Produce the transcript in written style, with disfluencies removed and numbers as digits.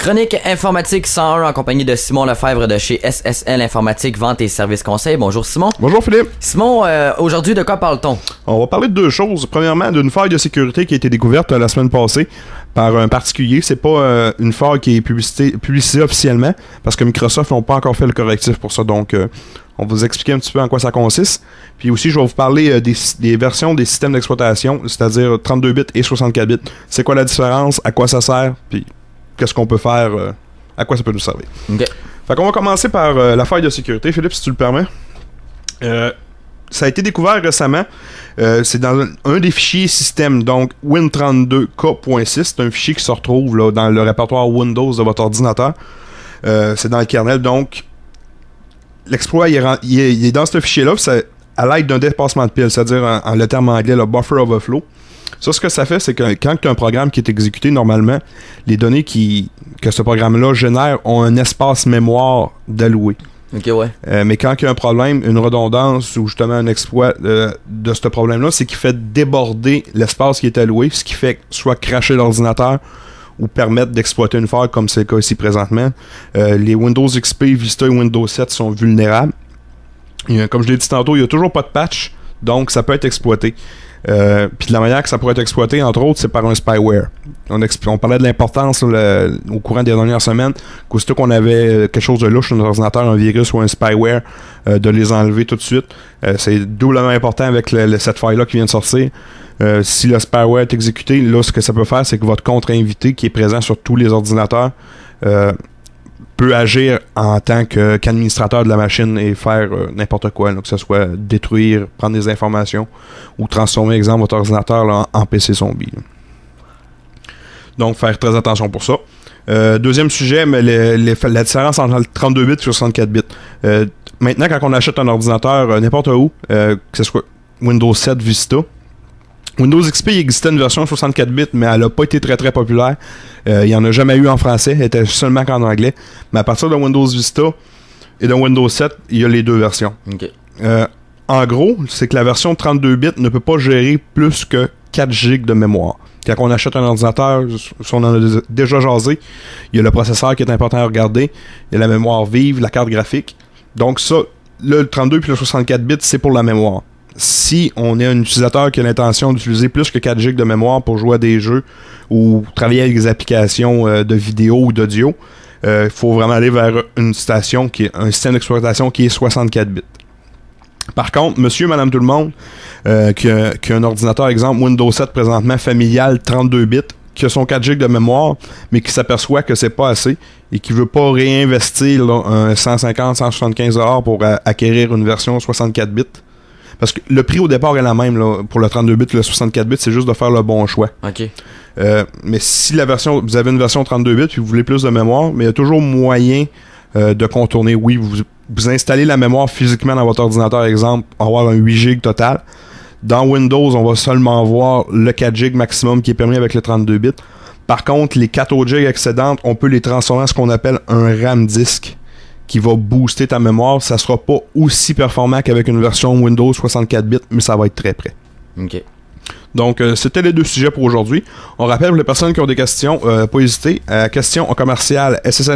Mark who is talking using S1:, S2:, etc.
S1: Chronique informatique 101 en compagnie de Simon Lefebvre de chez SSL Informatique, vente et services conseils. Bonjour Simon.
S2: Bonjour Philippe.
S1: Simon, aujourd'hui de quoi parle-t-on?
S2: On va parler de deux choses. Premièrement, d'une faille de sécurité qui a été découverte la semaine passée par un particulier. C'est pas une faille qui est publicisée officiellement parce que Microsoft n'ont pas encore fait le correctif pour ça. Donc, on va vous expliquer un petit peu en quoi ça consiste. Puis aussi, je vais vous parler des versions des systèmes d'exploitation, c'est-à-dire 32 bits et 64 bits. C'est quoi la différence, à quoi ça sert, puis qu'est-ce qu'on peut faire, à quoi ça peut nous servir.
S1: OK.
S2: Fait qu'on va commencer par la faille de sécurité, Philippe, si tu le permets. Ça a été découvert récemment. C'est dans un des fichiers système, donc Win32k.6. C'est un fichier qui se retrouve là, dans le répertoire Windows de votre ordinateur. C'est dans le kernel, donc l'exploit il est dans ce fichier-là, à l'aide d'un dépassement de pile, c'est-à-dire en le terme anglais, le buffer overflow. Ça, ce que ça fait, c'est que quand tu as un programme qui est exécuté, normalement, les données que ce programme-là génère ont un espace mémoire d'alloué.
S1: OK, ouais.
S2: Mais quand il y a un problème, une redondance ou justement un exploit de ce problème-là, c'est qu'il fait déborder l'espace qui est alloué, ce qui fait soit cracher l'ordinateur ou permettre d'exploiter une faille, comme c'est le cas ici présentement. Les Windows XP, Vista et Windows 7 sont vulnérables. Comme je l'ai dit tantôt, il n'y a toujours pas de patch, donc ça peut être exploité. Puis de la manière que ça pourrait être exploité, entre autres, c'est par un spyware. On parlait de l'importance au courant des dernières semaines, qu'aussitôt qu'on avait quelque chose de louche sur notre ordinateur, un virus ou un spyware, de les enlever tout de suite. C'est doublement important avec cette faille-là qui vient de sortir. Si le spyware est exécuté, là, ce que ça peut faire, c'est que votre contre-invité, qui est présent sur tous les ordinateurs, peut agir en tant qu'administrateur de la machine et faire n'importe quoi, là, que ce soit détruire, prendre des informations ou transformer, exemple, votre ordinateur là, en PC zombie. Là. Donc, faire très attention pour ça. Deuxième sujet, mais la différence entre le 32 bits et le 64 bits. Maintenant, quand on achète un ordinateur n'importe où, que ce soit Windows 7, Vista, Windows XP, il existait une version 64 bits, mais elle n'a pas été très très populaire. Il n'y en a jamais eu en français, elle était seulement qu'en anglais. Mais à partir de Windows Vista et de Windows 7, il y a les deux versions.
S1: OK.
S2: En gros, c'est que la version 32 bits ne peut pas gérer plus que 4 GB de mémoire. Quand on achète un ordinateur, si on en a déjà jasé, il y a le processeur qui est important à regarder, il y a la mémoire vive, la carte graphique. Donc ça, le 32 puis le 64 bits, c'est pour la mémoire. Si on est un utilisateur qui a l'intention d'utiliser plus que 4 GB de mémoire pour jouer à des jeux ou travailler avec des applications de vidéo ou d'audio, il faut vraiment aller vers un système d'exploitation qui est 64 bits. Par contre, monsieur, madame, tout le monde, qui a un ordinateur, exemple Windows 7 présentement familial 32 bits, qui a son 4 GB de mémoire, mais qui s'aperçoit que c'est pas assez et qui veut pas réinvestir là, un 150-175$ pour acquérir une version 64 bits, parce que le prix au départ est la même là, pour le 32 bits et le 64 bits, c'est juste de faire le bon choix.
S1: OK.
S2: Mais si vous avez une version 32 bits et vous voulez plus de mémoire, mais il y a toujours moyen de contourner. Oui, vous installez la mémoire physiquement dans votre ordinateur, exemple, avoir un 8 GB total. Dans Windows, on va seulement voir le 4 GB maximum qui est permis avec le 32 bits. Par contre, les 4 autres GB excédentes, on peut les transformer en ce qu'on appelle un RAM disk, qui va booster ta mémoire. Ça sera pas aussi performant qu'avec une version Windows 64 bits, mais ça va être très près.
S1: OK.
S2: Donc, c'était les deux sujets pour aujourd'hui. On rappelle pour les personnes qui ont des questions, pas hésiter. Question en commercial SSL